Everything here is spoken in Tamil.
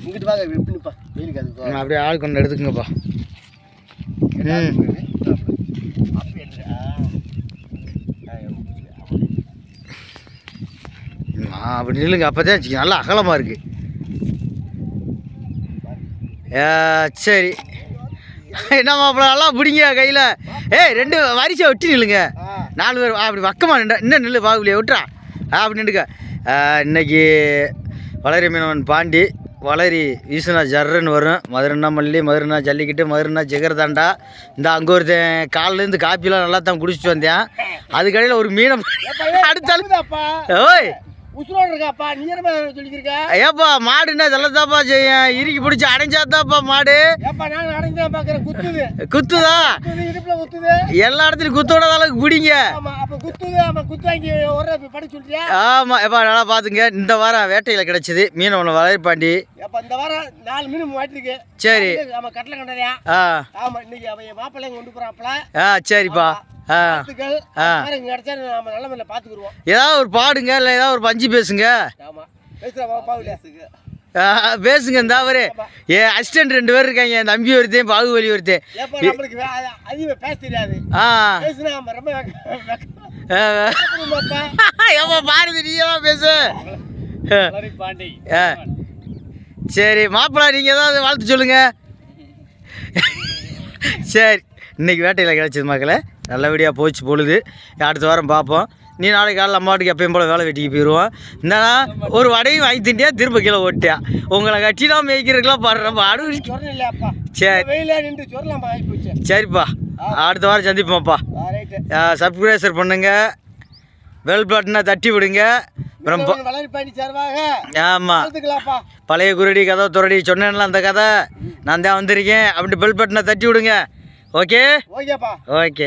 இங்கிட்டு வாங்க எப்படிப்பா வெயிலுக்கு அது அப்படியே ஆள் கொண்டு எடுத்துக்கங்கப்பா. அப்படி நில்லுங்க, அப்போதான் நல்லா அகலமாக இருக்கு. சரி, என்ன மாப்பிள்ள நல்லா பிடிங்க கையில். ஏய், 2 வரிசை ஒட்டி நில்லுங்க, 4 பேர் அப்படி பக்கமாக நின்றா. இன்னும் நில்லு பாகுலியா விட்டுறா அப்படி நின்றுக்க. இன்னைக்கு வளரி மீனவன் பாண்டி வளரி வீசுனா ஜர்றன்னு வரும். மதுரைனா மல்லி, மதுரைனா ஜல்லிக்கிட்டு, மதுரைனா ஜிகர்தாண்டா. இந்த அங்கே ஒருத்தன் காலிலேருந்து காப்பிலாம் நல்லா தான் குடிச்சிட்டு வந்தேன். அதுக்கடையில் ஒரு மீனை அடுத்தாலுதாப்பா. ஓய் உசுரோடு இருக்காப்பா, நீ என்ன சொல்லிக்கிறீங்க? ஏப்பா மாடுன்னா இதெல்லாம்ப்பா செய்யும். இறுக்கி பிடிச்சி அடைஞ்சாதாப்பா மாடு. ஏப்பா நான் அடைஞ்சா பார்க்குறேன். குத்துதா? இடுப்புல குத்துது. எல்லா இடத்துலையும் குத்தோட அளவுக்கு பிடிங்க. அப்போ குத்துது. ஆமாம், குத்து வாங்கி ஒரு படி சொல்லியா? ஆமாம் ஏப்பா, நல்லா பார்த்துங்க. இந்த வாரம் வேட்டையில் கிடச்சிது மீன் ஒன்று வளர்ப்பாண்டி. ஏப்பா இந்த வாரம் 4 மீன் மாட்டிருக்கு. சரி. ஆமாம், கட்டளை கண்டதையா? ஆமாம், இன்னைக்கு அவன் மாப்பிள்ளைங்க கொண்டு போகிறாப்புல. சரிப்பா. ஏதாவது ஒரு பாடுங்க, இல்லை ஏதாவது ஒரு பஞ்சு பேசுங்க. பேசுங்க. இந்த அவரு அசிஸ்டன்ட் 2 பேர் இருக்காங்க. என் தம்பி ஒருத்தேன், பாகுபலி ஒருத்தேன். பாருது நீதான் பேசு. சரி மாப்பிள்ளை, நீங்க ஏதாவது வாழ்த்து சொல்லுங்க. சரி, இன்னைக்கு வேட்டையில் கிடச்சிது மக்களே. நல்லபடியாக போச்சு பொழுது. அடுத்த வாரம் பார்ப்போம். நீ நாளைக்கு காலையில் அம்மாட்டுக்கு எப்பயும் போல் வேலை வெட்டிக்கு போயிடுவோம். என்னன்னா ஒரு வடையும் வாங்கி திண்டியா, திரும்ப கீழே ஓட்டியா. உங்களை கட்சிலாம் மேய்க்கிறதுக்கெல்லாம் பாடுறேன் பாடு. சரி சரிப்பா, அடுத்த வாரம் சந்திப்போம்ப்பா. சப்ஸ்கிரைபர் பண்ணுங்க, பெல் பட்டனை தட்டி விடுங்க. ஆமாம், பழைய குருடி கதை துரடி சொன்னேன்ல அந்த கதை, நான் தான் வந்திருக்கேன். அப்படி பெல் பட்டனை தட்டி விடுங்க. Okay okay.